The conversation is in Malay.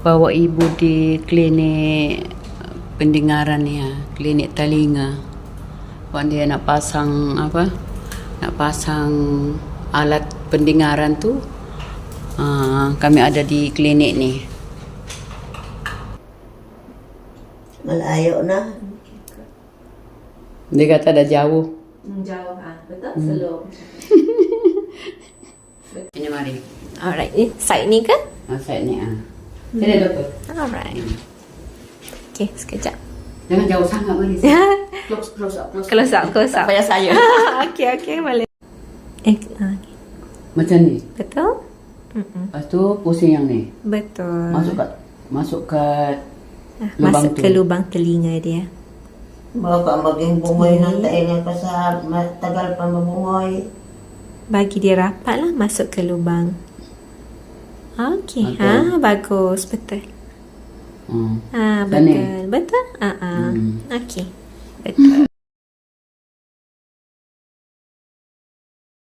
bawa ibu di klinik pendengaran ya, klinik telinga. Waktu dia nak pasang apa? Nak pasang alat pendengaran tu. Kami ada di klinik ni. Malayo na. Dia kata dah jauh. Jauh betul? Slow. Ini mari. Alright, ni side ni ke? Side ni Sini doktor. Alright. Okay, sekejap. Jangan jauh sangat mari. Close up. Close up. Tak payah saya. Okay, boleh. Macam ni. Betul? Lepas tu pusing yang ni. Betul. Masuk kat lubang Masuk tu. ke lubang telinga dia. Bapak maging bungoy ng taingan pa sa matagal pa mabungoy. Bagi dia rapat lah masuk ke lubang. Okey, Betul. bagus, betul. Sana. Betul. Okey, betul.